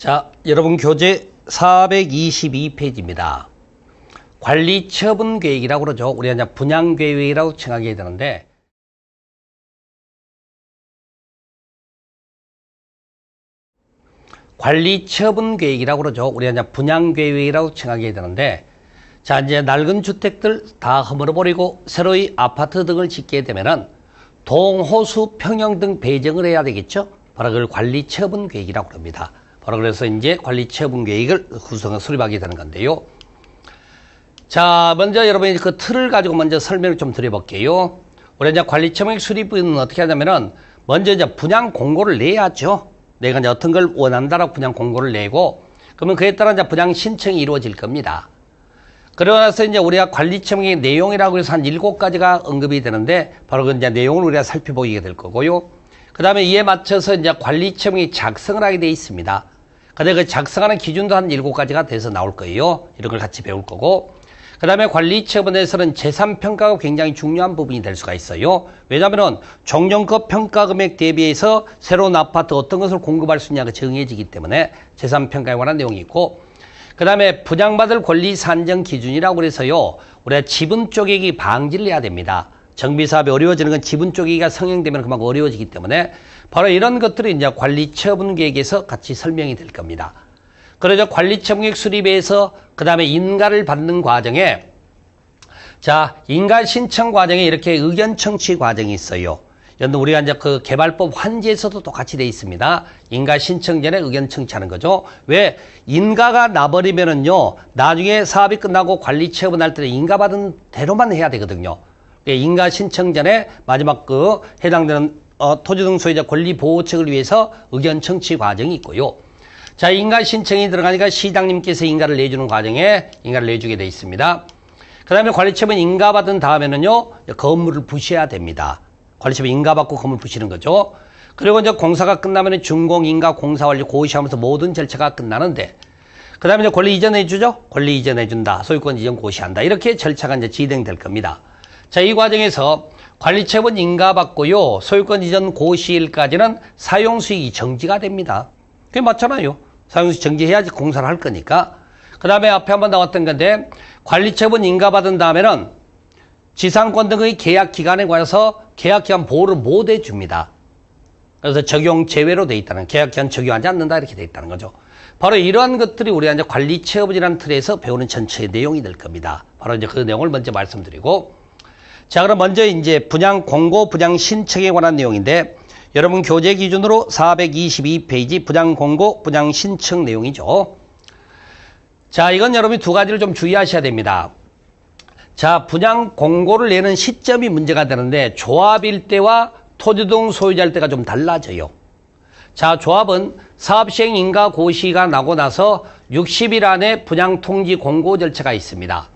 자, 여러분 교재 422페이지입니다. 관리처분계획이라고 그러죠. 우리가 이제 분양계획이라고 칭하게 되는데, 관리처분계획이라고 그러죠. 우리가 이제 분양계획이라고 칭하게 되는데, 자, 이제 낡은 주택들 다 허물어버리고 새로이 아파트 등을 짓게 되면은 동호수 평형 등 배정을 해야 되겠죠. 바로 그걸 관리처분계획이라고 합니다. 바로 그래서 이제 관리처분계획을 수립하게 되는 건데요. 자, 먼저 여러분이 그 틀을 가지고 먼저 설명을 좀 드려볼게요. 우리 이제 관리처분계획 수립은 어떻게 하냐면은 먼저 이제 분양 공고를 내야죠. 내가 이제 어떤 걸 원한다라고 분양 공고를 내고, 그러면 그에 따라 이제 분양 신청이 이루어질 겁니다. 그러고 나서 이제 우리가 관리처분계획 내용이라고 해서 한 7가지가 언급이 되는데, 바로 그 이제 내용을 우리가 살펴보게 될 거고요. 그 다음에 이에 맞춰서 이제 관리처분계획 작성을 하게 되어 있습니다. 근데 그 작성하는 기준도 한 7가지가 돼서 나올 거예요. 이런 걸 같이 배울 거고. 그 다음에 관리처분에서는 재산평가가 굉장히 중요한 부분이 될 수가 있어요. 왜냐하면 종전급 평가금액 대비해서 새로운 아파트 어떤 것을 공급할 수 있냐가 정해지기 때문에 재산평가에 관한 내용이 있고, 그 다음에 분양받을 권리 산정 기준이라고 그래서요, 우리가 지분 쪼개기 방지를 해야 됩니다. 정비사업이 어려워지는 건 지분 쪼개기가 성행되면 그만큼 어려워지기 때문에 바로 이런 것들이 이제 관리처분계획에서 같이 설명이 될 겁니다. 그래서 관리처분계획 수립에서 그 다음에 인가를 받는 과정에, 자, 인가 신청 과정에 이렇게 의견 청취 과정이 있어요. 우리가 이제 그 개발법 환지에서도 똑같이 돼 있습니다. 인가 신청 전에 의견 청취하는 거죠. 왜? 인가가 나버리면은요, 나중에 사업이 끝나고 관리처분할 때는 인가받은 대로만 해야 되거든요. 인가 신청 전에 마지막 그 해당되는 토지 등 소유자 권리 보호책을 위해서 의견 청취 과정이 있고요. 자, 인가 신청이 들어가니까 시장님께서 인가를 내주는 과정에 인가를 내주게 돼 있습니다. 그 다음에 관리처분 인가받은 다음에는요, 건물을 부셔야 됩니다. 관리처분 인가받고 건물 부시는 거죠. 그리고 이제 공사가 끝나면 준공, 인가, 공사 완료, 고시하면서 모든 절차가 끝나는데, 그 다음에 이제 권리 이전해주죠? 권리 이전해준다. 소유권 이전 고시한다. 이렇게 절차가 이제 진행될 겁니다. 자, 이 과정에서 관리처분 인가받고요, 소유권 이전 고시일까지는 사용수익이 정지가 됩니다. 그게 맞잖아요. 사용수익 정지해야지 공사를 할 거니까. 그 다음에 앞에 한번 나왔던 건데, 관리처분 인가받은 다음에는 지상권 등의 계약 기간에 관해서 계약 기간 보호를 못 해줍니다. 그래서 적용 제외로 돼 있다는, 계약 기간 적용하지 않는다 이렇게 돼 있다는 거죠. 바로 이러한 것들이 우리가 이제 관리처분이라는 틀에서 배우는 전체의 내용이 될 겁니다. 바로 이제 그 내용을 먼저 말씀드리고, 자, 그럼 먼저 이제 분양 공고, 분양 신청에 관한 내용인데, 여러분 교재 기준으로 422페이지 분양 공고, 분양 신청 내용이죠. 자, 이건 여러분이 2가지를 좀 주의하셔야 됩니다. 자, 분양 공고를 내는 시점이 문제가 되는데, 조합일 때와 토지 등 소유자일 때가 좀 달라져요. 자, 조합은 사업 시행 인가 고시가 나고 나서 60일 안에 분양 통지 공고 절차가 있습니다.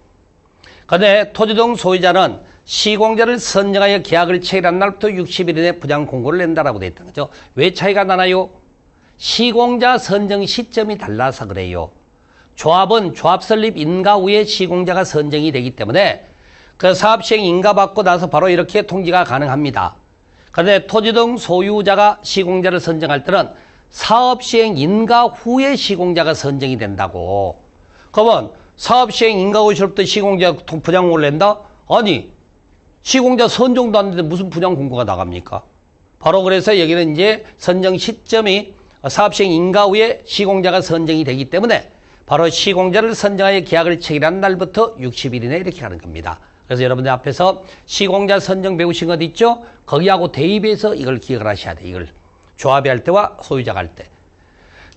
그런데 토지 등 소유자는 시공자를 선정하여 계약을 체결한 날부터 60일 이내 분양 공고를 낸다라고 되어 있다는 거죠. 왜 차이가 나나요? 시공자 선정 시점이 달라서 그래요. 조합은 조합 설립 인가 후에 시공자가 선정이 되기 때문에 그 사업 시행 인가 받고 나서 바로 이렇게 통지가 가능합니다. 그런데 토지 등 소유자가 시공자를 선정할 때는 사업 시행 인가 후에 시공자가 선정이 된다고. 그러면 사업 시행 인가 후부터 시공자 분양 공고를 낸다? 아니, 시공자 선정도 안 되는데 무슨 분양 공고가 나갑니까? 바로 그래서 여기는 이제 선정 시점이 사업 시행 인가 후에 시공자가 선정이 되기 때문에 바로 시공자를 선정하여 계약을 체결한 날부터 60일 이내 이렇게 하는 겁니다. 그래서 여러분들 앞에서 시공자 선정 배우신 것 있죠? 거기하고 대입해서 이걸 기억을 하셔야 돼요. 이걸 조합이 할 때와 소유자가 할 때.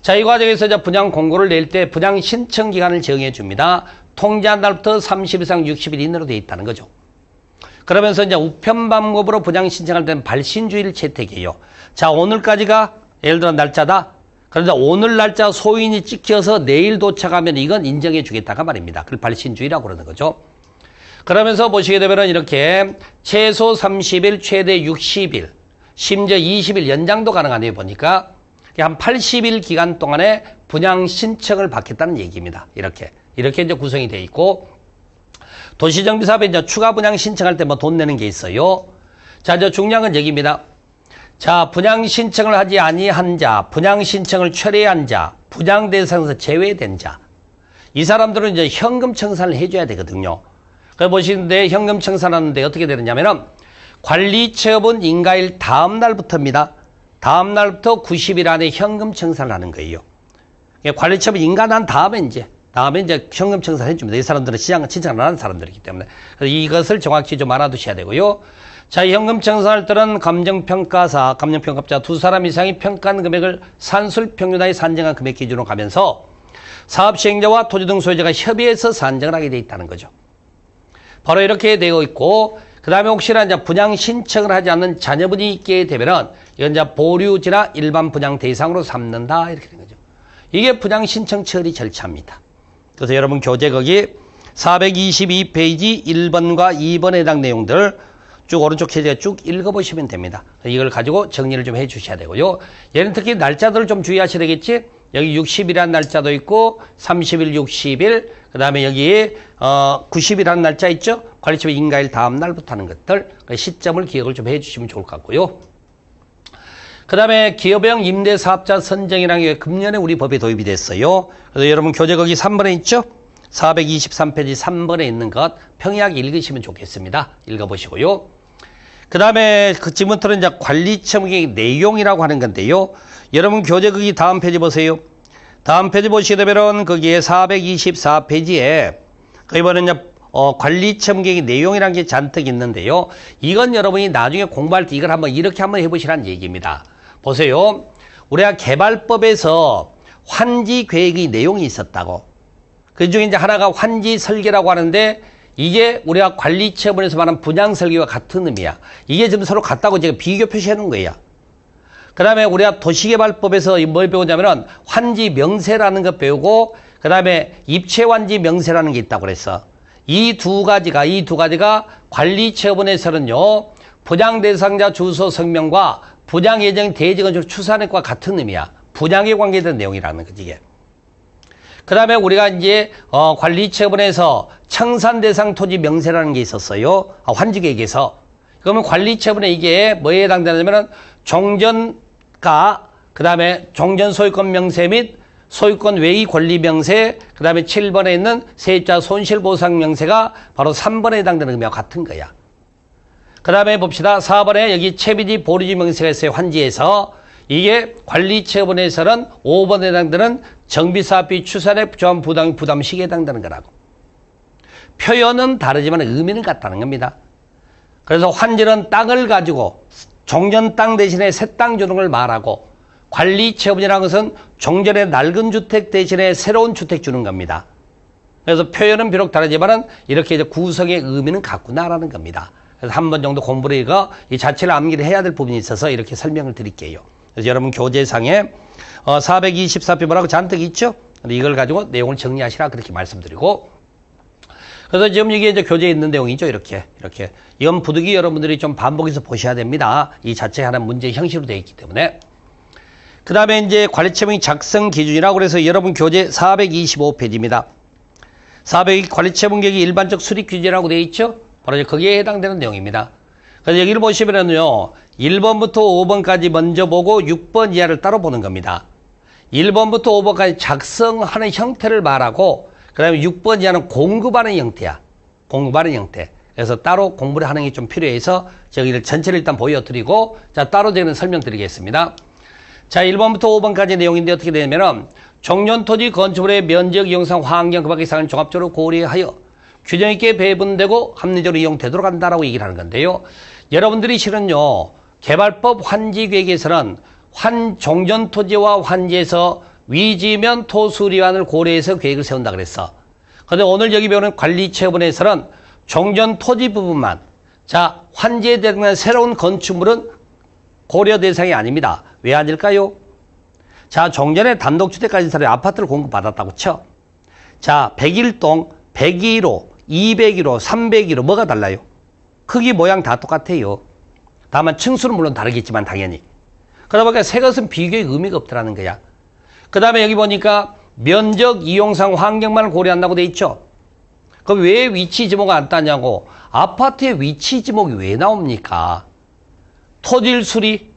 자, 이 과정에서 이제 분양 공고를 낼 때 분양 신청 기간을 정해 줍니다. 통지한 날부터 30일 이상 60일 이내로 되어 있다는 거죠. 그러면서 이제 우편 방법으로 분양 신청할 때는 발신주의를 채택해요. 자, 오늘까지가 예를 들어 날짜다. 그런데 오늘 날짜 소인이 찍혀서 내일 도착하면 이건 인정해 주겠다가 말입니다. 그걸 발신주의라고 그러는 거죠. 그러면서 보시게 되면 이렇게 최소 30일, 최대 60일, 심지어 20일 연장도 가능하네요. 보니까 한 80일 기간 동안에 분양 신청을 받겠다는 얘기입니다. 이렇게 이제 구성이 되어 있고, 도시정비사업에 이제 추가 분양 신청할 때 뭐 돈 내는 게 있어요. 자, 저 중요한 건 얘기입니다. 자, 분양 신청을 하지 아니한 자, 분양 신청을 철회한 자, 분양 대상에서 제외된 자. 이 사람들은 이제 현금 청산을 해줘야 되거든요. 그래 보시는데 현금 청산하는데 어떻게 되느냐면은 관리 체업은 인가일 다음 날부터입니다. 다음 날부터 90일 안에 현금 청산을 하는 거예요. 관리 체업은 인가난 다음에 이제 현금 청산을 해줍니다. 이 사람들은 시장 신청을 안 하는 사람들이기 때문에. 그래서 이것을 정확히 좀 알아두셔야 되고요. 자, 현금 청산할 때는 감정평가사, 감정평가자 두 사람 이상이 평가한 금액을 산술평균하에 산정한 금액 기준으로 가면서 사업시행자와 토지 등 소유자가 협의해서 산정을 하게 돼 있다는 거죠. 바로 이렇게 되어 있고, 그 다음에 혹시나 이제 분양 신청을 하지 않는 자녀분이 있게 되면은 이건 이제 보류지나 일반 분양 대상으로 삼는다 이렇게 된 거죠. 이게 분양 신청 처리 절차입니다. 그래서 여러분 교재 거기 422페이지 1번과 2번에 해당 내용들 쭉 오른쪽 페이지에 쭉 읽어보시면 됩니다. 이걸 가지고 정리를 좀 해주셔야 되고요. 얘는 특히 날짜들을 좀 주의하셔야 되겠지. 여기 60일이라는 날짜도 있고 30일, 60일, 그 다음에 여기 90일이라는 날짜 있죠. 관리처분 인가일 다음 날부터 하는 것들 시점을 기억을 좀 해주시면 좋을 것 같고요. 그 다음에 기업형 임대사업자 선정이라는 게 금년에 우리 법에 도입이 됐어요. 그래서 여러분 교재 거기 3번에 있죠. 423페이지 3번에 있는 것 평이하게 읽으시면 좋겠습니다. 읽어보시고요. 그 다음에 지금부터는 이제 관리처분의 내용이라고 하는 건데요. 여러분 교재 거기 다음 페이지 보세요. 다음 페이지 보시게 되면 거기에 424페이지에 이번에 이제 관리처분의 내용이라는 게 잔뜩 있는데요. 이건 여러분이 나중에 공부할 때 이걸 한번 이렇게 한번 해보시라는 얘기입니다. 보세요. 우리가 개발법에서 환지 계획의 내용이 있었다고. 그 중에 이제 하나가 환지 설계라고 하는데 이게 우리가 관리처분에서 말하는 분양 설계와 같은 의미야. 이게 지금 서로 같다고 제가 비교 표시해 놓은 거예요. 그 다음에 우리가 도시개발법에서 뭘 배우냐면은 환지 명세라는 거 배우고 그 다음에 입체환지 명세라는 게 있다고 그랬어. 이 두 가지가 관리처분에서는요, 분양 대상자 주소 성명과 분양 예정 대지건축 추산액과 같은 의미야. 분양에 관계된 내용이라는 거지, 이게. 그 다음에 우리가 이제, 관리처분에서 청산 대상 토지 명세라는 게 있었어요. 환지계획에서. 그러면 관리처분에 이게 뭐에 해당되냐면은 종전가, 그 다음에 종전 소유권 명세 및 소유권 외의 권리 명세, 그 다음에 7번에 있는 세입자 손실보상 명세가 바로 3번에 해당되는 의미와 같은 거야. 그 다음에 봅시다. 4번에 여기 채비지 보류지 명세가 있어요. 환지에서. 이게 관리처분에서는 5번에 해당되는 정비사업비 추산액 조합 부담식에 해당되는 거라고. 표현은 다르지만 의미는 같다는 겁니다. 그래서 환지는 땅을 가지고 종전 땅 대신에 새 땅 주는 걸 말하고 관리처분이라는 것은 종전의 낡은 주택 대신에 새로운 주택 주는 겁니다. 그래서 표현은 비록 다르지만은 이렇게 이제 구성의 의미는 같구나라는 겁니다. 그래서 한 번 정도 공부를 해서 이 자체를 암기를 해야 될 부분이 있어서 이렇게 설명을 드릴게요. 그래서 여러분 교재상에 424표 뭐라고 잔뜩 있죠? 이걸 가지고 내용을 정리하시라 그렇게 말씀드리고. 그래서 지금 이게 이제 교재에 있는 내용이죠. 이렇게. 이건 부득이 여러분들이 좀 반복해서 보셔야 됩니다. 이 자체 하나 문제 형식으로 되어 있기 때문에. 그 다음에 이제 관리처분 작성 기준이라고 그래서 여러분 교재 425페이지입니다. 400 관리처분 계획이 일반적 수립 규제라고 되어 있죠? 바로 이제 거기에 해당되는 내용입니다. 그래서 여기를 보시면은요, 1번부터 5번까지 먼저 보고 6번 이하를 따로 보는 겁니다. 1번부터 5번까지 작성하는 형태를 말하고, 그 다음에 6번 이하는 공급하는 형태야. 공급하는 형태. 그래서 따로 공부를 하는 게 좀 필요해서 저기를 전체를 일단 보여드리고, 자, 따로 저는 설명드리겠습니다. 자, 1번부터 5번까지 내용인데 어떻게 되냐면은, 종전토지 건축물의 면적, 이용상, 환경, 그 밖의 사항을 종합적으로 고려하여 균형 있게 배분되고 합리적으로 이용되도록 한다라고 얘기를 하는 건데요. 여러분들이 실은요, 개발법 환지계획에서는 종전토지와 환지에서 위지면 토수리안을 고려해서 계획을 세운다 그랬어. 그런데 오늘 여기 배우는 관리처분에서는 종전토지 부분만, 자, 환지에 대한 새로운 건축물은 고려 대상이 아닙니다. 왜 아닐까요? 자, 종전에 단독주택 가진 사람이 아파트를 공급받았다고 쳐. 자, 101동, 102로, 201호, 301호 뭐가 달라요? 크기 모양 다 똑같아요. 다만 층수는 물론 다르겠지만 당연히. 그러다 보니까 새 것은 비교의 의미가 없더라는 거야. 그 다음에 여기 보니까 면적, 이용상, 환경만을 고려한다고 돼 있죠. 그럼 왜 위치 지목을 안 따냐고. 아파트의 위치 지목이 왜 나옵니까? 토질 수리,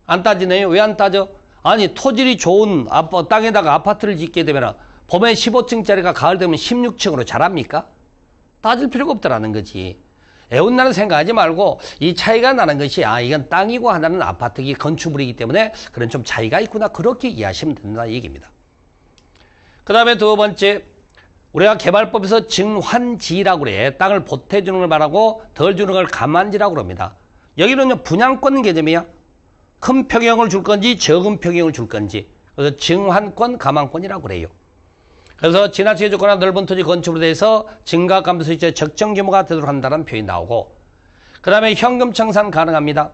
안 따지네요. 왜 안 따져? 아니, 토질이 좋은 땅에다가 아파트를 짓게 되면 봄에 15층짜리가 가을 되면 16층으로 자랍니까? 따질 필요가 없다라는 거지. 애운나는 생각하지 말고 이 차이가 나는 것이 이건 땅이고 하나는 아파트기 건축물이기 때문에 그런 좀 차이가 있구나. 그렇게 이해하시면 된다는 얘기입니다. 그 다음에 두 번째, 우리가 개발법에서 증환지라고 그래. 땅을 보태주는 걸 말하고 덜 주는 걸 감환지라고 그럽니다. 여기는 분양권 개념이야. 큰 평형을 줄 건지 적은 평형을 줄 건지. 그래서 증환권, 감환권이라고 그래요. 그래서 지나치게 좁거나 넓은 토지 건축으로 대해서 증가 감소 시에 적정 규모가 되도록 한다는 표현이 나오고, 그 다음에 현금 청산 가능합니다.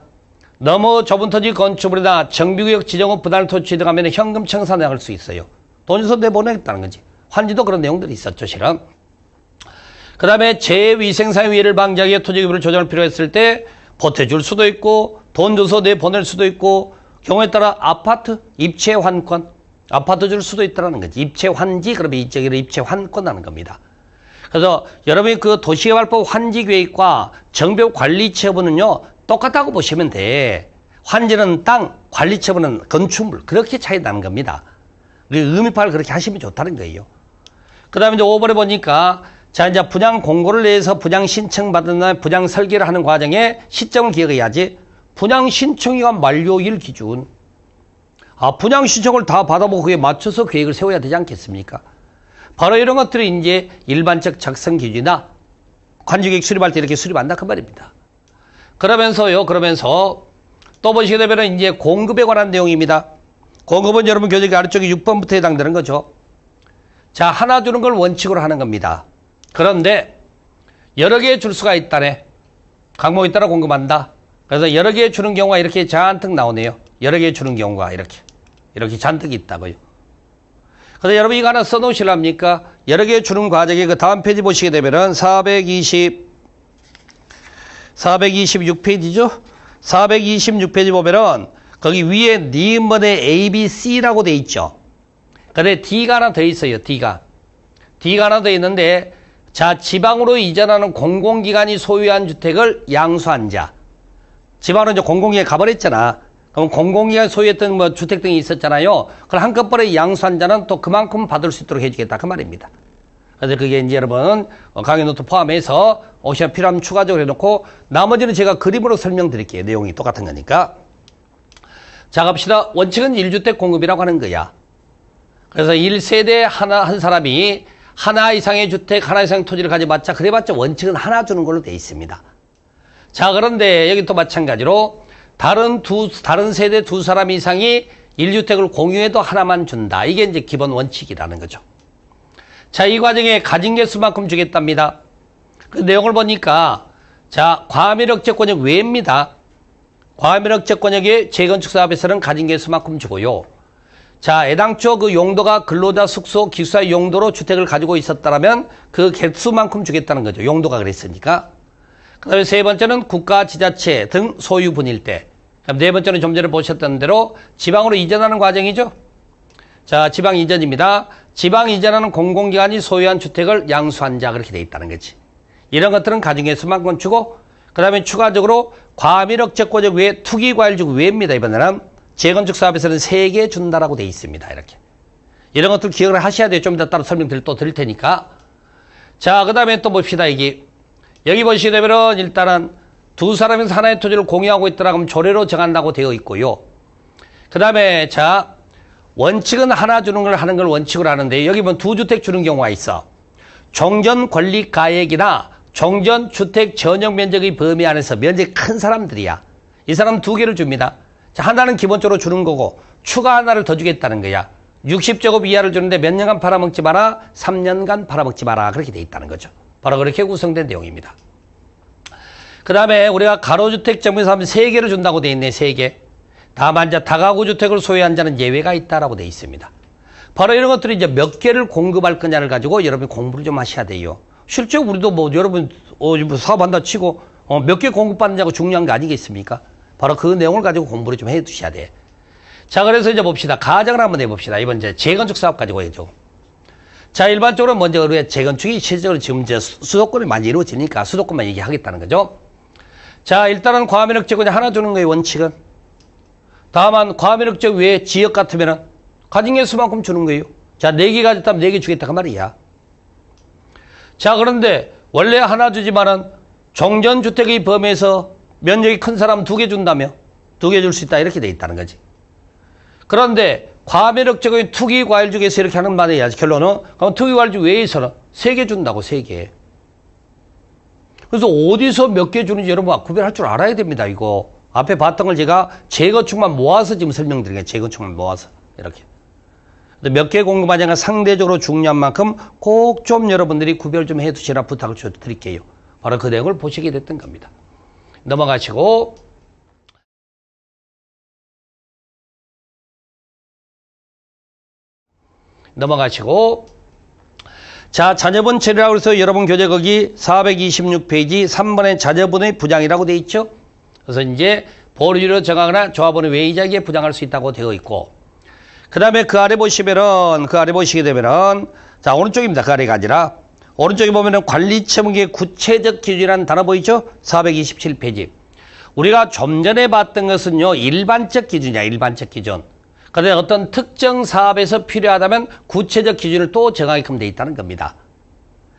너무 좁은 토지 건축물이나 정비구역 지정 후 부담 토지 들어가면 현금 청산을 할 수 있어요. 돈 줘서 내보내겠다는 거지. 환지도 그런 내용들이 있었죠, 실은. 그 다음에 재위생사의 위해를 방지하기 위해 토지 규모를 조정할 필요가 있을 때 보태줄 수도 있고, 돈 줘서 내보낼 수도 있고, 경우에 따라 아파트 입체 환권, 아파트 줄 수도 있다는 거지. 입체 환지, 그러면 이쪽으로 입체 환권 하는 겁니다. 그래서 여러분이 그 도시개발법 환지 계획과 정비법 관리 처분은요, 똑같다고 보시면 돼. 환지는 땅, 관리 처분은 건축물. 그렇게 차이 나는 겁니다. 의미파를 그렇게 하시면 좋다는 거예요. 그 다음에 이제 5번에 보니까, 자, 이제 분양 공고를 내서 분양 신청 받은 날 분양 설계를 하는 과정에 시점을 기억해야지. 분양 신청기간 만료일 기준. 분양 신청을 다 받아보고 그에 맞춰서 계획을 세워야 되지 않겠습니까? 바로 이런 것들이 이제 일반적 작성 기준이나 관주계획 수립할 때 이렇게 수립한다 그 말입니다. 그러면서 또 보시게 되면 이제 공급에 관한 내용입니다. 공급은 여러분 교재기 아래쪽에 6번부터 해당되는 거죠. 자, 하나 주는 걸 원칙으로 하는 겁니다. 그런데 여러 개 줄 수가 있다네. 항목에 따라 공급한다. 그래서 여러 개 주는 경우가 이렇게 잔뜩 나오네요. 여러 개 주는 경우가 이렇게 잔뜩 있다고요. 그래서 여러분 이거 하나 써놓으시랍니까? 여러 개 주는 과정에 그 다음 페이지 보시게 되면은 426페이지죠? 426페이지 보면은 거기 위에 니은번에 A, B, C라고 돼 있죠? 근데 D가 하나 더 있어요, D가 하나 더 있는데, 자, 지방으로 이전하는 공공기관이 소유한 주택을 양수한 자. 지방으로 이제 공공기관에 가버렸잖아. 그럼 공공기관 소유했던 뭐 주택 등이 있었잖아요. 그걸 한꺼번에 양수한 자는 또 그만큼 받을 수 있도록 해주겠다. 그 말입니다. 그래서 그게 이제 여러분, 강의 노트 포함해서 혹시나 필요하면 추가적으로 해놓고 나머지는 제가 그림으로 설명드릴게요. 내용이 똑같은 거니까. 자, 갑시다. 원칙은 1주택 공급이라고 하는 거야. 그래서 1세대 한 사람이 하나 이상의 주택, 하나 이상의 토지를 가져봤자, 그래봤자 원칙은 하나 주는 걸로 돼 있습니다. 자, 그런데 여기 또 마찬가지로 다른 세대 두 사람 이상이 1주택을 공유해도 하나만 준다. 이게 이제 기본 원칙이라는 거죠. 자, 이 과정에 가진 개수만큼 주겠답니다. 그 내용을 보니까, 자, 과밀억제권역 외입니다. 과밀억제권역의 재건축 사업에서는 가진 개수만큼 주고요. 자, 애당초 그 용도가 근로자 숙소 기숙사 용도로 주택을 가지고 있었다면 그 개수만큼 주겠다는 거죠. 용도가 그랬으니까. 그 다음에 세 번째는 국가, 지자체 등 소유분일 때. 네 번째는 좀 전에 보셨던 대로 지방으로 이전하는 과정이죠. 자, 지방 이전입니다. 지방 이전하는 공공기관이 소유한 주택을 양수한 자 그렇게 돼 있다는 거지. 이런 것들은 가중개수만큼 주고, 그 다음에 추가적으로 과밀억제권역 외에 투기과일지구 외입니다. 이번에는 재건축 사업에서는 3개 준다라고 돼 있습니다. 이렇게. 이런 것들 기억을 하셔야 돼요. 좀 이따 따로 설명 또 드릴 테니까. 자, 그 다음에 또 봅시다. 이게. 여기 보시게 되면은 일단은 두 사람에서 하나의 토지를 공유하고 있더라 그러면 조례로 정한다고 되어 있고요. 그 다음에 자, 원칙은 하나 주는 걸 하는 걸 원칙으로 하는데 여기 보면 2주택 주는 경우가 있어. 종전권리가액이나 종전주택 전용면적의 범위 안에서 면적이 큰 사람들이야. 이 사람은 2개를 줍니다. 자, 하나는 기본적으로 주는 거고 추가 하나를 더 주겠다는 거야. 60제곱 이하를 주는데 몇 년간 팔아먹지 마라, 3년간 팔아먹지 마라. 그렇게 돼 있다는 거죠. 바로 그렇게 구성된 내용입니다. 그 다음에 우리가 가로주택 정비에서 하면 3개를 준다고 돼 있네, 3개. 다만 이제 다가구 주택을 소유한 자는 예외가 있다라고 돼 있습니다. 바로 이런 것들이 이제 몇 개를 공급할 거냐를 가지고 여러분이 공부를 좀 하셔야 돼요. 실제 우리도 뭐 여러분 사업한다 치고 몇 개 공급받느냐고 중요한 거 아니겠습니까? 바로 그 내용을 가지고 공부를 좀 해 두셔야 돼. 자, 그래서 이제 봅시다. 가정을 한번 해봅시다. 이번 이제 재건축 사업 가지고 해줘. 자, 일반적으로 먼저 우리가 재건축이 실질적으로 지금 이제 수도권이 많이 이루어지니까 수도권만 얘기하겠다는 거죠. 자, 일단은 과밀억제권이 하나 주는 거예요, 원칙은. 다만 과밀역적 외 지역 같으면은 가진 개 수만큼 주는 거예요. 자, 4개 가졌다면 4개 주겠다 그 말이야. 자, 그런데 원래 하나 주지만은 종전주택의 범위에서 면적이 큰 사람 2개 준다며 2개 줄 수 있다 이렇게 돼 있다는 거지. 그런데 과밀역적의 투기 과일 중에서 이렇게 하는 말이야. 결론은 그럼 투기 과일 중 외에서는 3개 준다고 3개. 그래서 어디서 몇 개 주는지 여러분 구별할 줄 알아야 됩니다. 이거 앞에 봤던 걸 제가 재건축만 모아서 지금 설명드리겠습니다. 재건축만 모아서 이렇게. 몇 개 공급하냐가 상대적으로 중요한 만큼 꼭 좀 여러분들이 구별 좀 해두시라 부탁을 드릴게요. 바로 그 내용을 보시게 됐던 겁니다. 넘어가시고 자, 자녀분 처리라고 해서 여러분 교재 거기 426페이지 3번에 자녀분의 부장이라고 돼 있죠. 그래서 이제 보류로 정하거나 조합원의 외이자에게 부장할 수 있다고 되어 있고, 그 다음에 그 아래 보시면은, 그 아래 보시게 되면은, 자, 오른쪽입니다. 그 아래가 아니라, 오른쪽에 보면은 관리처분의 구체적 기준이라는 단어 보이죠? 427페이지. 우리가 좀 전에 봤던 것은요, 일반적 기준이야, 일반적 기준. 그런데 어떤 특정 사업에서 필요하다면 구체적 기준을 또 정하게끔 돼 있다는 겁니다.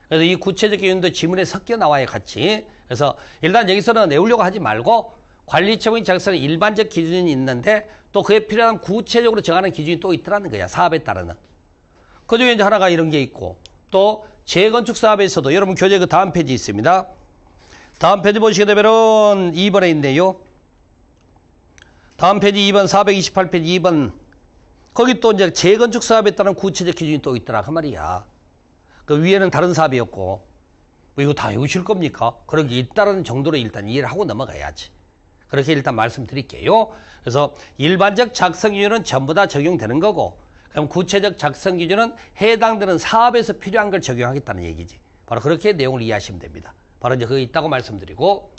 그래서 이 구체적 기준도 지문에 섞여 나와요, 같이. 그래서 일단 여기서는 내우려고 하지 말고 관리처분이 작성은 일반적 기준이 있는데 또 그에 필요한 구체적으로 정하는 기준이 또 있더라는 거야, 사업에 따르는. 그 중에 이제 하나가 이런 게 있고, 또 재건축 사업에서도 여러분 교재 그 다음 페이지 있습니다. 다음 페이지 보시게 되면은 2번에 있네요. 다음 페이지 2번, 428페이지 2번. 거기 또 이제 재건축 사업에 따른 구체적 기준이 또 있더라, 그 말이야. 그 위에는 다른 사업이었고, 뭐 이거 다 외우실 겁니까? 그런 게 있다는 정도로 일단 이해를 하고 넘어가야지. 그렇게 일단 말씀드릴게요. 그래서 일반적 작성 기준은 전부 다 적용되는 거고, 그럼 구체적 작성 기준은 해당되는 사업에서 필요한 걸 적용하겠다는 얘기지. 바로 그렇게 내용을 이해하시면 됩니다. 바로 이제 그게 있다고 말씀드리고,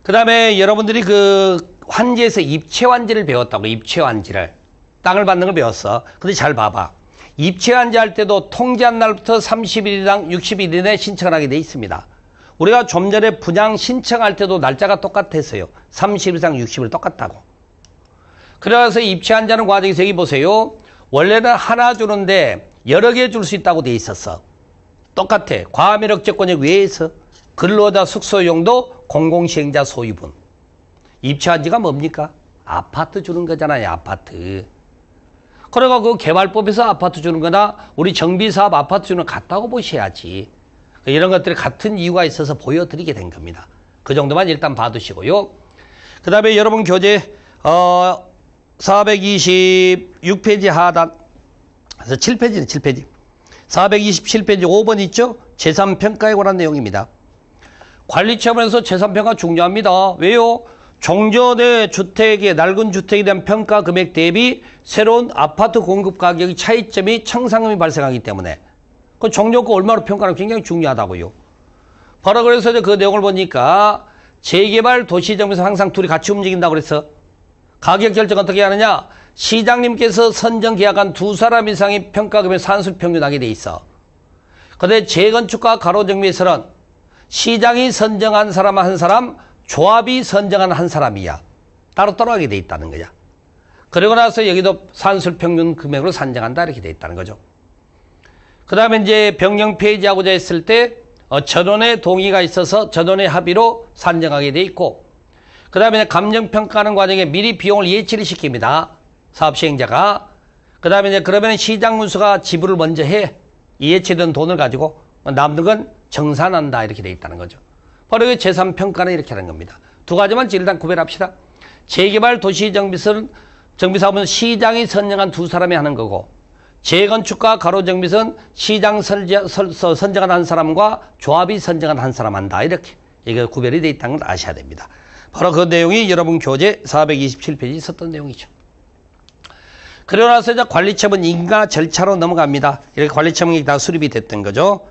그 다음에 여러분들이 그 환지에서 입체환지를 배웠다고, 입체환지를. 땅을 받는 걸 배웠어. 근데 잘 봐봐. 입체환지 할 때도 통지한 날부터 30일당 60일 이내에 신청을 하게 돼 있습니다. 우리가 좀 전에 분양 신청할 때도 날짜가 똑같았어요. 30일당 60일 똑같다고. 그래서 입체환지하는 과정에서 여기 보세요. 원래는 하나 주는데 여러 개 줄 수 있다고 돼 있었어. 똑같아. 과밀억제권역 외에서 근로자 숙소용도 공공시행자 소유분. 입체환지가 뭡니까? 아파트 주는 거잖아요, 아파트. 그러니까 그 개발법에서 아파트 주는 거나 우리 정비사업 아파트 주는 거 같다고 보셔야지. 이런 것들이 같은 이유가 있어서 보여드리게 된 겁니다. 그 정도만 일단 봐두시고요. 그 다음에 여러분 교재 426페이지 하단, 그래서 7페이지는 7페이지. 427페이지 5번 있죠? 재산평가에 관한 내용입니다. 관리처분에서 재산평가 중요합니다. 왜요? 종전의 주택의 낡은 주택에 대한 평가 금액 대비 새로운 아파트 공급 가격의 차이점이 청산금이 발생하기 때문에 그 종전가 얼마로 평가하는 게 굉장히 중요하다고요. 바로 그래서 그 내용을 보니까 재개발 도시정에서 항상 둘이 같이 움직인다고 그래서 가격 결정 어떻게 하느냐? 시장님께서 선정 계약한 2사람 이상의 평가금의 산술 평균하게 돼 있어. 그런데 재건축과 가로정비에서는 시장이 선정한 사람 한 사람, 조합이 선정한 한 사람이야. 따로따로 하게 돼 있다는 거야. 그러고 나서 여기도 산술 평균 금액으로 산정한다 이렇게 돼 있다는 거죠. 그 다음에 이제 변경 폐지하고자 했을 때 전원의 동의가 있어서 전원의 합의로 산정하게 돼 있고, 그 다음에 감정평가하는 과정에 미리 비용을 예치를 시킵니다. 사업시행자가. 그 다음에 이제 그러면 시장문수가 지불을 먼저 해. 예치된 돈을 가지고 남는 건 정산한다 이렇게 돼 있다는 거죠. 바로 그 재산평가는 이렇게 하는 겁니다. 두 가지만 일단 구별합시다. 재개발 도시정비사업은 시장이 선정한 2사람이 하는 거고, 재건축과 가로정비는 시장 선정한 한 사람과 조합이 선정한 한 사람 한다. 이렇게 이게 구별이 돼 있다는 걸 아셔야 됩니다. 바로 그 내용이 여러분 교재 427페이지에 있었던 내용이죠. 그러고 나서 이제 관리처분 인가 절차로 넘어갑니다. 이렇게 관리처분이 다 수립이 됐던 거죠.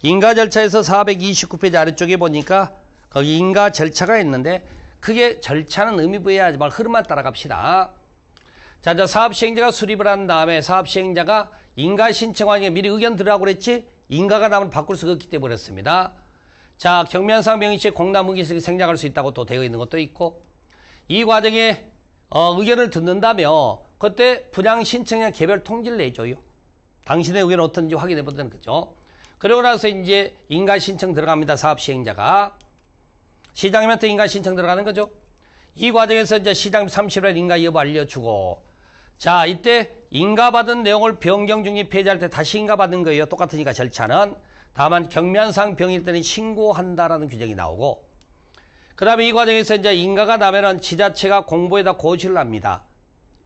인가 절차에서 429페이지 아래쪽에 보니까 거기 인가 절차가 있는데, 크게 절차는 의미 부여하지 말고 흐름만 따라갑시다. 자, 이제 사업시행자가 수립을 한 다음에 사업시행자가 인가 신청하니까 미리 의견 들으라고 그랬지? 인가가 나면 바꿀 수가 없기 때문에 그렇습니다. 자, 경면상 명의시에 공납무기식이 생략할 수 있다고 또 되어 있는 것도 있고, 이 과정에 의견을 듣는다며 그때 분양 신청이나 개별 통지를 내줘요. 당신의 의견은 어떤지 확인해 보자는 거죠. 그러고 나서 이제 인가 신청 들어갑니다. 사업 시행자가. 시장님한테 인가 신청 들어가는 거죠. 이 과정에서 이제 시장 30일 인가 여부 알려주고, 자, 이때 인가받은 내용을 변경 중지 폐지할 때 다시 인가받는 거예요. 똑같으니까 절차는. 다만 경미한상 병일 때는 신고한다라는 규정이 나오고, 그 다음에 이 과정에서 이제 인가가 나면은 지자체가 공보에다 고시를 합니다.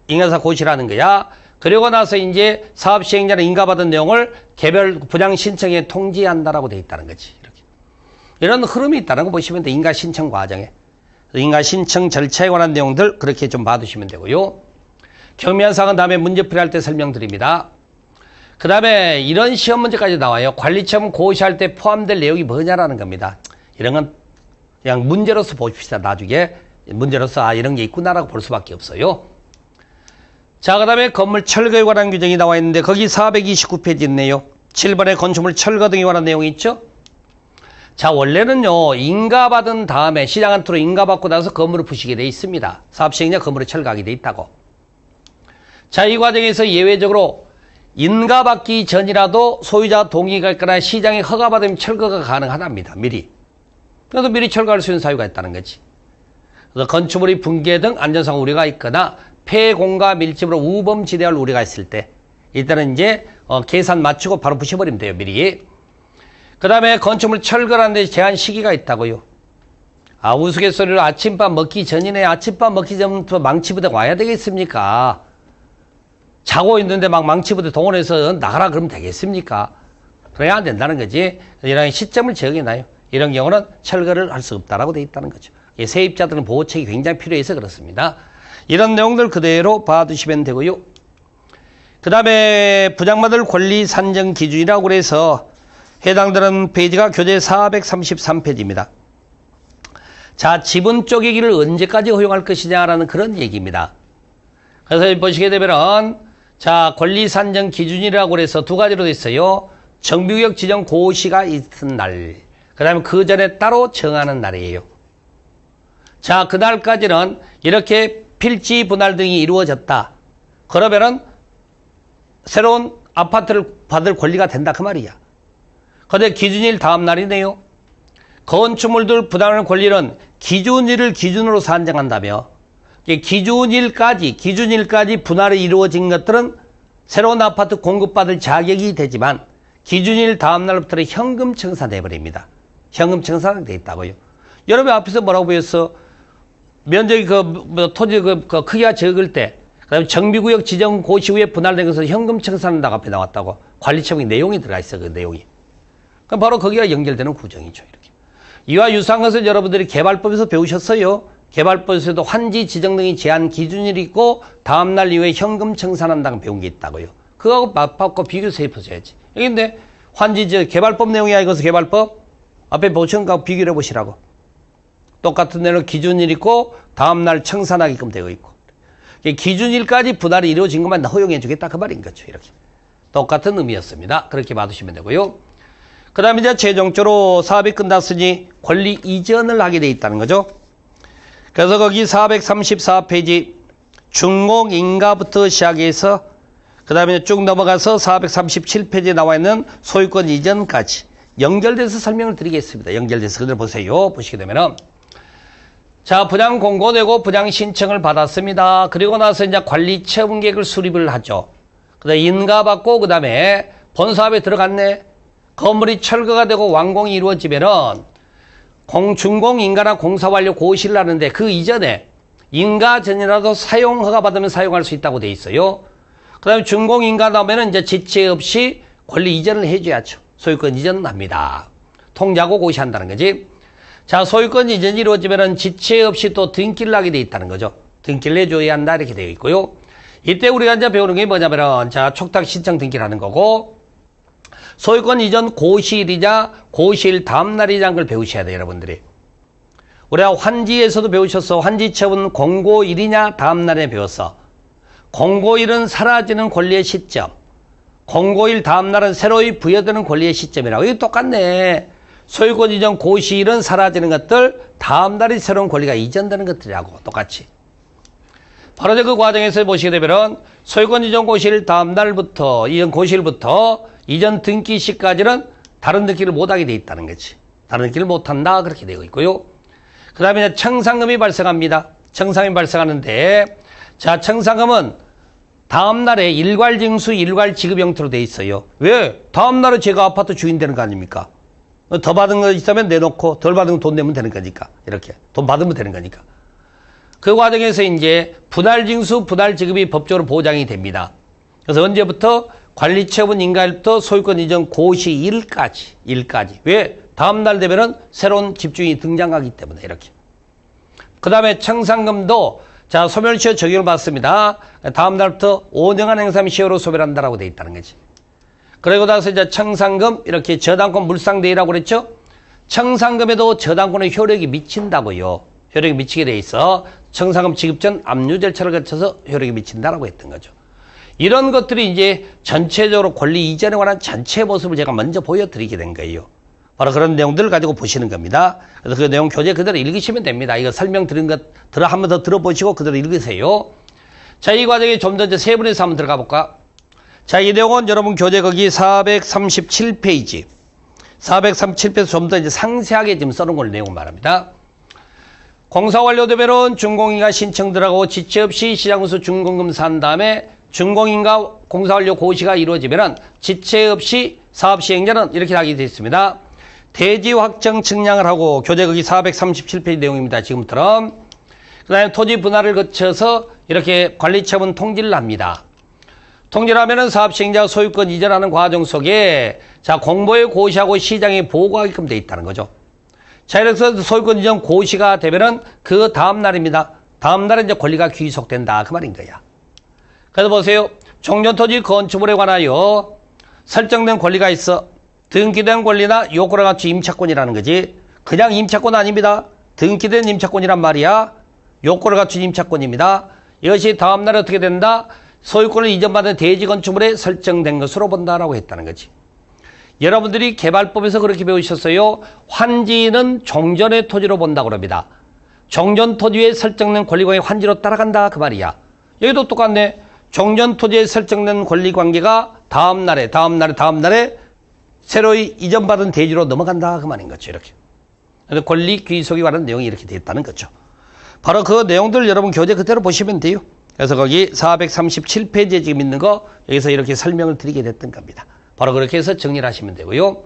인가사 고시라는 거야. 그리고 나서 이제 사업 시행자는 인가받은 내용을 개별 분양 신청에 통지한다라고 돼 있다는 거지. 이렇게. 이런 흐름이 있다는 거 보시면 돼. 인가 신청 과정에. 인가 신청 절차에 관한 내용들 그렇게 좀 봐두시면 되고요. 경미한 사항은 다음에 문제풀이할 때 설명드립니다. 그 다음에 이런 시험 문제까지 나와요. 관리처분 고시할 때 포함될 내용이 뭐냐라는 겁니다. 이런 건 그냥 문제로서 보십시다. 나중에 문제로서 이런 게 있구나라고 볼 수밖에 없어요. 자, 그 다음에 건물 철거에 관한 규정이 나와 있는데 거기 429페이지 있네요. 7번에 건축물 철거 등에 관한 내용이 있죠. 자, 원래는요, 인가받은 다음에 시장한테로 인가받고 나서 건물을 부시게 돼 있습니다. 사업시행자 건물을 철거하게 돼 있다고. 자, 이 과정에서 예외적으로 인가받기 전이라도 소유자 동의가 있거나 시장에 허가받으면 철거가 가능하답니다. 미리. 그래도 미리 철거할 수 있는 사유가 있다는 거지. 그래서 건축물이 붕괴 등 안전상 우려가 있거나 폐공가 밀집으로 우범지대할 우려가 있을 때 이때는 이제 계산 맞추고 바로 부셔버리면 돼요. 미리. 그 다음에 건축물 철거하는 데 제한 시기가 있다고요. 우스갯소리로 아침밥 먹기 전이네. 아침밥 먹기 전부터 망치부대 와야 되겠습니까? 자고 있는데 막 망치부대 동원해서 나가라 그러면 되겠습니까? 그래야 안 된다는 거지. 이런 시점을 정해놔요. 이런 경우는 철거를 할 수 없다라고 돼 있다는 거죠. 세입자들은 보호책이 굉장히 필요해서 그렇습니다. 이런 내용들 그대로 봐두시면 되고요. 그 다음에 분양받을 권리 산정 기준이라고 그래서 해당되는 페이지가 교재 433페이지입니다. 자, 지분 쪼개기를 언제까지 허용할 것이냐라는 그런 얘기입니다. 그래서 보시게 되면은 자, 권리 산정 기준이라고 그래서 두 가지로 돼 있어요. 정비구역 지정 고시가 있는 날. 그 다음에 그 전에 따로 정하는 날이에요. 자, 그날까지는 이렇게 필지 분할 등이 이루어졌다. 그러면은 새로운 아파트를 받을 권리가 된다 그 말이야. 근데 기준일 다음 날이네요. 건축물들 분할하는 권리는 기준일을 기준으로 산정한다며 기준일까지 분할이 이루어진 것들은 새로운 아파트 공급받을 자격이 되지만 기준일 다음 날부터는 현금 청산돼버립니다. 현금 청산이 돼 있다고요. 여러분 앞에서 뭐라고 보였어? 면적이 토지 크기가 적을 때, 그다음에 정비구역 지정 고시 후에 분할된 것을 현금 청산한다고 앞에 나왔다고. 관리처분 내용이 들어가 있어, 그 내용이. 그럼 바로 거기가 연결되는 구정이죠, 이렇게. 이와 유사한 것을 여러분들이 개발법에서 배우셨어요. 개발법에서도 환지 지정 등의 제한 기준이 있고 다음날 이후에 현금 청산한다고 배운 게 있다고요. 그거하고 맞바꿔 비교해서 해보셔야지. 여기인데 환지 개발법 내용이야. 이것은 개발법. 앞에 보시는 거 비교를 해보시라고. 똑같은 데는 기준일 있고 다음날 청산하게끔 되어 있고. 기준일까지 분할이 이루어진 것만 허용해 주겠다 그 말인 거죠. 이렇게. 똑같은 의미였습니다. 그렇게 봐두시면 되고요. 그 다음에 이제 최종적으로 사업이 끝났으니 권리 이전을 하게 돼 있다는 거죠. 그래서 거기 434페이지 준공인가부터 시작해서 그 다음에 쭉 넘어가서 437페이지에 나와 있는 소유권 이전까지 연결돼서 설명을 드리겠습니다. 연결돼서 그대로 보세요. 보시게 되면은 자, 분양 공고 내고 분양 신청을 받았습니다. 그리고 나서 이제 관리 처분 계획을 수립을 하죠. 그다음에 인가받고 그다음에 본사업에 들어갔네. 건물이 철거가 되고 완공이 이루어지면은 준공 인가나 공사 완료 고시를 하는데 그 이전에 인가 전이라도 사용 허가 받으면 사용할 수 있다고 돼 있어요. 그다음에 준공 인가 나오면은 이제 지체 없이 권리 이전을 해줘야죠. 소유권 이전은 합니다. 통지하고 고시한다는 거지. 자, 소유권 이전이 이루어지면은 지체 없이 또 등기를 하게 돼 있다는 거죠. 등기를 내줘야 한다 이렇게 되어 있고요. 이때 우리가 이제 배우는 게 뭐냐면은 자, 촉탁 신청 등기를 하는 거고 소유권 이전 고시일이냐 고시일 다음 날이라는 걸 배우셔야 돼요, 여러분들이. 우리가 환지에서도 배우셨어. 환지 처분 공고일이냐 다음 날에 배웠어. 공고일은 사라지는 권리의 시점. 공고일 다음 날은 새로이 부여되는 권리의 시점이라고. 이게 똑같네. 소유권 이전 고시일은 사라지는 것들, 다음 날이 새로운 권리가 이전되는 것들이라고. 똑같이. 바로 그 과정에서 보시게 되면은 소유권 이전 고시일 다음 날부터 이전 고시일부터 이전 등기 시까지는 다른 등기를 못하게 돼 있다는 거지. 다른 등기를 못한다 그렇게 되어 있고요. 그 다음에 청산금이 발생합니다. 청산금이 발생하는데 자 청산금은 다음 날에 일괄징수, 일괄지급 형태로 돼 있어요. 왜? 다음 날에 제가 아파트 주인 되는 거 아닙니까? 더 받은 거 있으면 내놓고 덜 받은 거 돈 내면 되는 거니까. 이렇게. 돈 받으면 되는 거니까. 그 과정에서 이제 분할징수, 분할지급이 법적으로 보장이 됩니다. 그래서 언제부터? 관리처분 인가일부터 소유권 이전 고시일까지. 왜? 다음 날 되면은 새로운 집주인이 등장하기 때문에 이렇게. 그 다음에 청산금도 자, 소멸시효 적용을 받습니다. 다음 날부터 5년간 행사하면 시효로 소멸한다라고 돼 있다는 거지. 그리고 나서 이제 청산금, 이렇게 저당권 물상대위라고 그랬죠? 청산금에도 저당권의 효력이 미친다고요. 효력이 미치게 돼 있어. 청산금 지급 전 압류 절차를 거쳐서 효력이 미친다라고 했던 거죠. 이런 것들이 이제 전체적으로 권리 이전에 관한 전체 모습을 제가 먼저 보여드리게 된 거예요. 바로 그런 내용들을 가지고 보시는 겁니다. 그래서 그 내용 교재 그대로 읽으시면 됩니다. 이거 설명드린 것 한 번 더 들어보시고 그대로 읽으세요. 자, 이 과정에 좀 더 이제 세분해서 한번 들어가 볼까? 자, 이 내용은 여러분 교재 거기 437페이지. 437페이지에서 좀 더 이제 상세하게 지금 써놓은 걸 내용 말합니다. 공사 완료되면은 준공인가 신청 들어가고 지체 없이 시장군수 준공검사한 다음에 준공인가 공사 완료 고시가 이루어지면은 지체 없이 사업 시행자는 이렇게 하게 되어 있습니다. 대지 확정 측량을 하고 교재 거기 437페이지 내용입니다. 지금처럼. 그 다음에 토지 분할을 거쳐서 이렇게 관리처분 통지를 합니다. 통지를 하면은 사업 시행자가 소유권 이전하는 과정 속에 자, 공보에 고시하고 시장에 보고하게끔 되어 있다는 거죠. 자, 이래서 소유권 이전 고시가 되면은 그 다음 날입니다. 다음 날에 이제 권리가 귀속된다. 그 말인 거야. 그래서 보세요. 종전토지 건축물에 관하여 설정된 권리가 있어. 등기된 권리나 요건과 같이 임차권이라는 거지. 그냥 임차권 아닙니다. 등기된 임차권이란 말이야. 요건을 갖춘 임차권입니다. 이것이 다음 날에 어떻게 된다? 소유권을 이전받은 대지 건축물에 설정된 것으로 본다라고 했다는 거지. 여러분들이 개발법에서 그렇게 배우셨어요. 환지는 종전의 토지로 본다고 합니다. 종전 토지에 설정된 권리관계 환지로 따라간다 그 말이야. 여기도 똑같네. 종전 토지에 설정된 권리관계가 다음 날에 새로이 이전받은 대지로 넘어간다 그 말인 거죠. 이렇게. 그래서 권리 귀속에 관한 내용이 이렇게 되어 있다는 거죠. 바로 그 내용들 여러분 교재 그대로 보시면 돼요. 그래서 거기 437페이지에 지금 있는 거 여기서 이렇게 설명을 드리게 됐던 겁니다. 바로 그렇게 해서 정리를 하시면 되고요.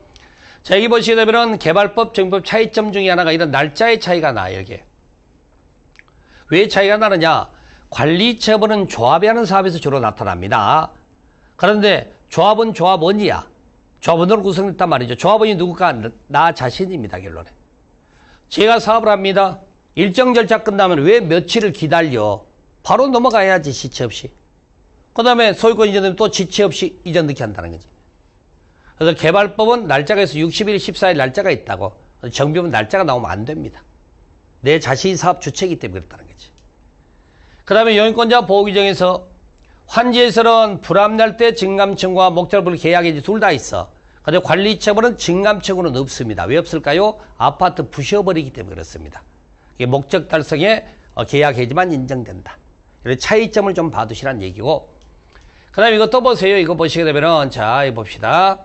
자, 여기 보시게 되면은 개발법, 정법 차이점 중에 하나가 이런 날짜의 차이가 나요, 여기. 왜 차이가 나느냐? 관리처분은 조합이 하는 사업에서 주로 나타납니다. 그런데 조합은 조합원이야. 조합원으로 구성됐단 말이죠. 조합원이 누굴까? 나 자신입니다, 결론에. 제가 사업을 합니다. 일정 절차 끝나면 왜 며칠을 기다려? 바로 넘어가야지, 지체 없이. 그 다음에 소유권 이전되면 또 지체 없이 이전 넣기 한다는 거지. 그래서 개발법은 날짜가 있어 60일, 14일 날짜가 있다고. 정비법은 날짜가 나오면 안 됩니다. 내 자신이 사업 주체이기 때문에 그렇다는 거지. 그 다음에 영유권자 보호규정에서 환지에서는 불합리할 때 증감청구와 목적을 계약이 둘 다 있어. 그런데 관리처분은 증감청구는 없습니다. 왜 없을까요? 아파트 부셔버리기 때문에 그렇습니다. 이게 목적 달성에 계약 해지만 인정된다. 이런 차이점을 좀 봐두시라는 얘기고. 그 다음에 이거 또 보세요. 이거 보시게 되면은, 자, 이거 봅시다.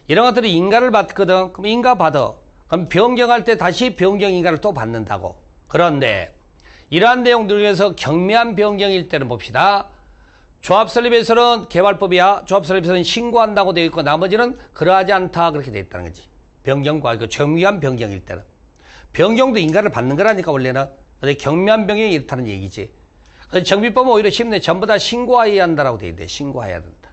이런 것들이 인가를 받거든. 그럼 인가 받아. 그럼 변경할 때 다시 변경 인가를 또 받는다고. 그런데, 이러한 내용들 중에서 경미한 변경일 때는 봅시다. 조합설립에서는 개발법이야. 조합설립에서는 신고한다고 되어 있고, 나머지는 그러하지 않다. 그렇게 되어 있다는 거지. 변경과 그 경미한 변경일 때는. 변경도 인가를 받는 거라니까, 원래는. 근데 경미한 변경이 이렇다는 얘기지. 정비법은 오히려 쉽네. 전부 다 신고해야 한다라고 되어 있대. 신고해야 된다.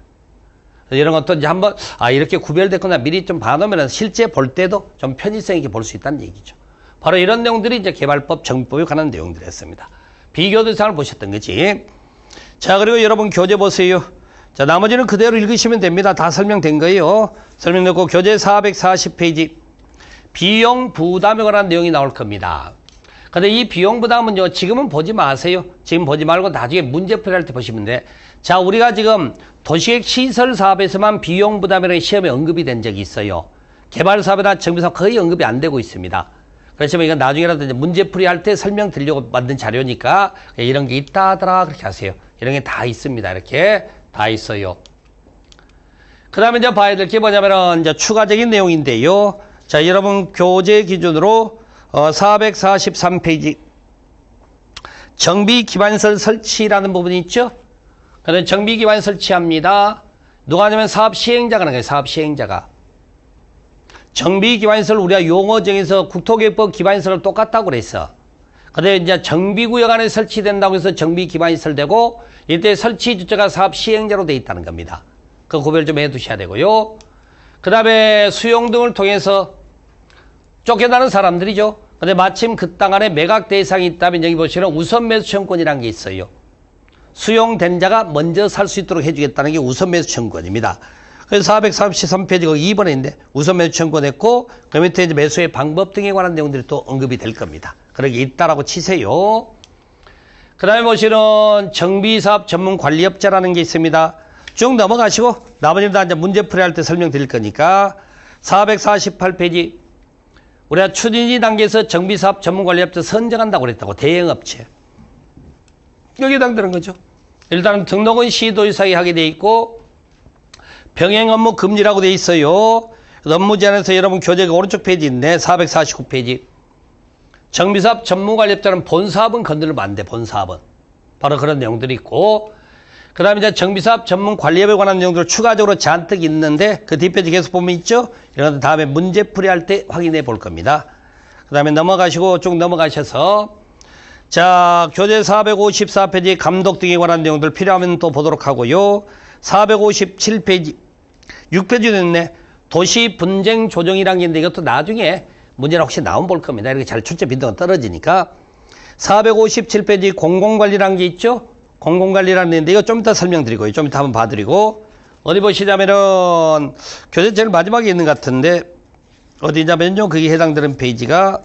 이런 것도 이제 한번, 이렇게 구별됐거나 미리 좀 봐놓으면 실제 볼 때도 좀 편의성 있게 볼 수 있다는 얘기죠. 바로 이런 내용들이 이제 개발법, 정비법에 관한 내용들이었습니다. 비교 대상을 보셨던 거지. 자, 그리고 여러분 교재 보세요. 자, 나머지는 그대로 읽으시면 됩니다. 다 설명된 거예요. 설명됐고, 교재 440페이지. 비용 부담에 관한 내용이 나올 겁니다. 근데 이 비용 부담은요, 지금은 보지 마세요. 지금 보지 말고 나중에 문제풀이 할 때 보시면 돼. 자, 우리가 지금 도시계획 시설 사업에서만 비용 부담이라는 시험에 언급이 된 적이 있어요. 개발 사업이나 정비 사업 거의 언급이 안 되고 있습니다. 그렇지만 이건 나중에라도 이제 문제풀이 할 때 설명드리려고 만든 자료니까 이런 게 있다 하더라 그렇게 하세요. 이런 게 다 있습니다. 이렇게 다 있어요. 그 다음에 이제 봐야 될 게 뭐냐면은 이제 추가적인 내용인데요. 자, 여러분 교재 기준으로 443페이지 정비기반설 설치라는 부분이 있죠. 그래서 정비기반 설치합니다. 누가 하냐면 사업 시행자가 하는 거예요. 사업 시행자가. 정비기반설 우리가 용어 정에서 국토계획법 기반설을 똑같다고 그랬어. 근데 이제 정비구역 안에 설치된다고 해서 정비기반시설 되고 이때 설치 주체가 사업 시행자로 돼 있다는 겁니다. 그 구별 좀 해두셔야 되고요. 그 다음에 수용 등을 통해서 쫓겨나는 사람들이죠. 근데 마침 그 땅 안에 매각 대상이 있다면 여기 보시면 우선 매수 청구권이라는 게 있어요. 수용된 자가 먼저 살 수 있도록 해주겠다는 게 우선 매수 청구권입니다. 그래서 433페이지 거기 2번에 있는데 우선 매수 청구권했고 그 밑에 이제 매수의 방법 등에 관한 내용들이 또 언급이 될 겁니다. 그런 게 있다라고 치세요. 그 다음에 보시는 정비사업 전문관리업자라는 게 있습니다. 쭉 넘어가시고 나머지는 다 이제 문제풀이 할 때 설명드릴 거니까 448페이지 우리가 추진이 단계에서 정비사업 전문관리업자 선정한다고 그랬다고. 대행업체. 여기에 해당되는 거죠. 일단은 등록은 시도지사에 하게 돼 있고 병행 업무 금지라고 돼 있어요. 업무 제한에서 여러분 교재가 오른쪽 페이지인데 449페이지 정비사업 전문관리업자는 본사업은 건드리면 안 돼. 본사업은. 바로 그런 내용들이 있고 그 다음에 이제 정비사업 전문관리업에 관한 내용들 추가적으로 잔뜩 있는데 그 뒷페이지 계속 보면 있죠. 이런 것들 다음에 문제풀이 할 때 확인해 볼 겁니다. 그 다음에 넘어가시고 쭉 넘어가셔서 자, 교재 454페이지 감독 등에 관한 내용들 필요하면 또 보도록 하고요. 457페이지 6페이지 됐네. 도시 분쟁 조정이라는 게 있는데 이것도 나중에 문제나 혹시 나오면 볼 겁니다. 이렇게 잘 출제 빈도가 떨어지니까. 457페이지 공공관리라는 게 있죠. 공공관리라는 게 있는데 이거 좀 이따 설명드리고요. 좀 이따 한번 봐드리고 어디 보시냐면은 교재 제일 마지막에 있는 것 같은데 어디냐면요. 그게 해당되는 페이지가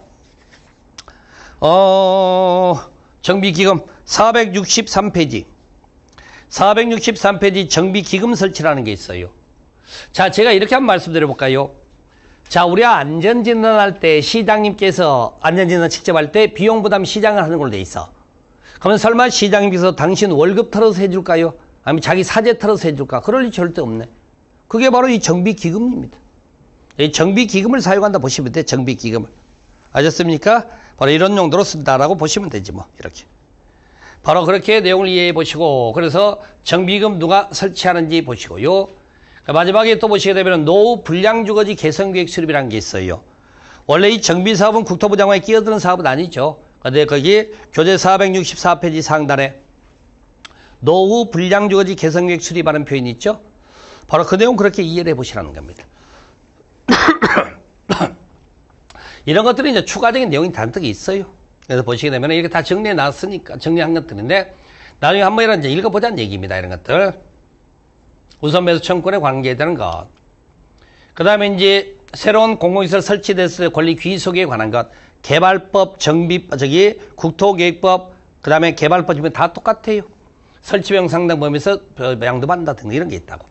정비기금 463페이지 463페이지 정비기금 설치라는 게 있어요. 자, 제가 이렇게 한번 말씀드려볼까요? 자, 우리가 안전진단할 때 시장님께서 안전진단 직접 할 때 비용 부담 시장을 하는 걸로 돼 있어. 그러면 설마 시장님께서 당신 월급 털어서 해줄까요? 아니면 자기 사재 털어서 해줄까? 그럴 리 절대 없네. 그게 바로 이 정비기금입니다. 이 정비기금을 사용한다 보시면 돼. 정비기금을. 아셨습니까? 바로 이런 용도로 쓴다라고 보시면 되지 뭐. 이렇게. 바로 그렇게 내용을 이해해 보시고 그래서 정비기금 누가 설치하는지 보시고요. 마지막에 또 보시게 되면 노후 불량주거지 개선계획 수립이라는 게 있어요. 원래 이 정비사업은 국토부 장관에 끼어드는 사업은 아니죠. 근데 거기 교재 464페이지 상단에 노후 불량주거지 개선계획 수립하는 표현이 있죠. 바로 그 내용 그렇게 이해를 해보시라는 겁니다. 이런 것들이 이제 추가적인 내용이 잔뜩 있어요. 그래서 보시게 되면 이렇게 다 정리해 놨으니까 정리한 것들인데 나중에 한번 이제 읽어보자는 얘기입니다. 이런 것들. 우선 매수 청구권에 관계되는 것. 그 다음에 이제 새로운 공공시설 설치됐을 때 권리 귀속에 관한 것. 개발법, 국토계획법, 그 다음에 개발법이면 다 똑같아요. 설치비용 상당 범위에서 양도받는다 등 이런 게 있다고.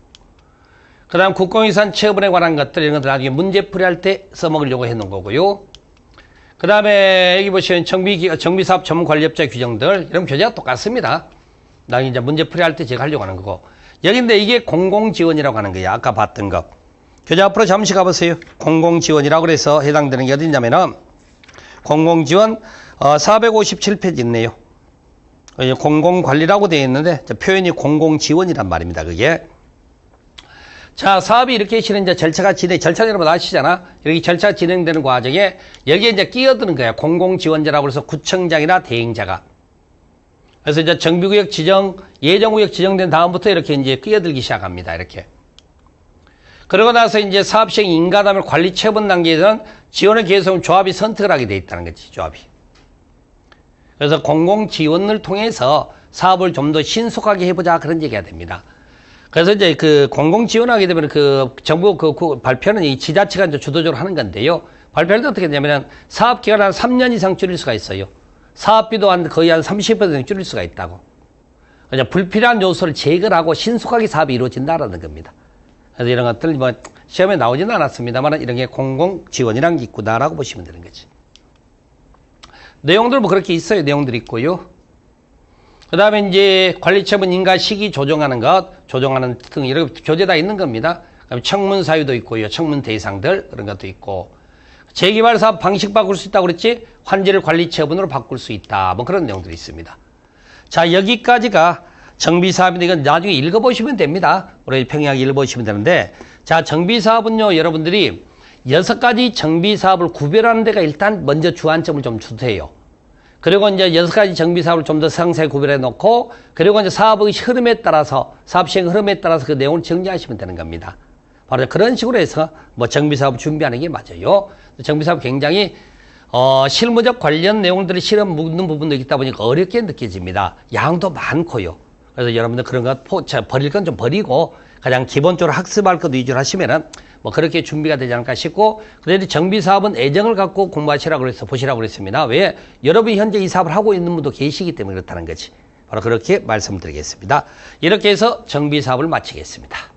그 다음 국공유산 처분에 관한 것들 이런 것들 나중에 문제풀이 할 때 써먹으려고 해놓은 거고요. 그 다음에 여기 보시면 정비사업 전문관리업자 규정들 이런 교재가 똑같습니다. 나중에 이제 문제풀이 할 때 제가 하려고 하는 거고. 여기인데 이게 공공지원이라고 하는 거예요. 아까 봤던 거. 교재 앞으로 잠시 가보세요. 공공지원이라고 그래서 해당되는 게 어디 있냐면은 공공지원 457페이지 있네요. 공공관리라고 되어 있는데 표현이 공공지원이란 말입니다. 그게. 자, 사업이 이렇게 실행 절차가 여러분 아시잖아. 이렇게 절차가 진행되는 과정에 여기에 이제 끼어드는 거야. 공공지원자라고 해서 구청장이나 대행자가. 그래서 이제 정비구역 지정, 예정구역 지정된 다음부터 이렇게 이제 끼어들기 시작합니다. 이렇게. 그러고 나서 이제 사업시행 인가담을 관리 처분 단계에서는 지원을 계속 조합이 선택을 하게 돼 있다는 거지, 조합이. 그래서 공공지원을 통해서 사업을 좀 더 신속하게 해보자 그런 얘기가 됩니다. 그래서 이제 그 공공지원하게 되면 그 정부 그 발표는 이 지자체가 이제 주도적으로 하는 건데요. 발표를 어떻게 되냐면 사업 기간 한 3년 이상 줄일 수가 있어요. 사업비도 거의 한 30% 줄일 수가 있다고. 그냥 불필요한 요소를 제거하고 신속하게 사업이 이루어진다라는 겁니다. 그래서 이런 것들 뭐 시험에 나오지는 않았습니다만 이런 게 공공지원이라는 게 있구나라고 보시면 되는 거지. 내용들 뭐 그렇게 있어요. 내용들이 있고요. 그 다음에 이제 관리처분 인가 시기 조정하는 것, 조정하는 등 이렇게 교재 다 있는 겁니다. 그다음에 청문 사유도 있고요. 청문 대상들 그런 것도 있고. 재개발 사업 방식 바꿀 수 있다고 그랬지? 환지를 관리처분으로 바꿀 수 있다. 뭐 그런 내용들이 있습니다. 자, 여기까지가 정비사업인데 이건 나중에 읽어보시면 됩니다. 우리 평이하게 읽어보시면 되는데, 자, 정비사업은요, 여러분들이 6가지 정비사업을 구별하는 데가 일단 먼저 주안점을 좀 주세요. 그리고 이제 6가지 정비사업을 좀 더 상세히 구별해 놓고, 그리고 이제 사업의 흐름에 따라서, 사업 시행 흐름에 따라서 그 내용을 정리하시면 되는 겁니다. 바로 그런 식으로 해서 뭐 정비사업 준비하는 게 맞아요. 정비사업 굉장히 실무적 관련 내용들이 실험 묻는 부분도 있다 보니까 어렵게 느껴집니다. 양도 많고요. 그래서 여러분들 그런 것 버릴 건 좀 버리고 가장 기본적으로 학습할 것 위주로 하시면은 뭐 그렇게 준비가 되지 않을까 싶고, 그래도 정비사업은 애정을 갖고 공부하시라고 그래서 보시라고 그랬습니다. 왜? 여러분이 현재 이 사업을 하고 있는 분도 계시기 때문에 그렇다는 거지. 바로 그렇게 말씀드리겠습니다. 이렇게 해서 정비사업을 마치겠습니다.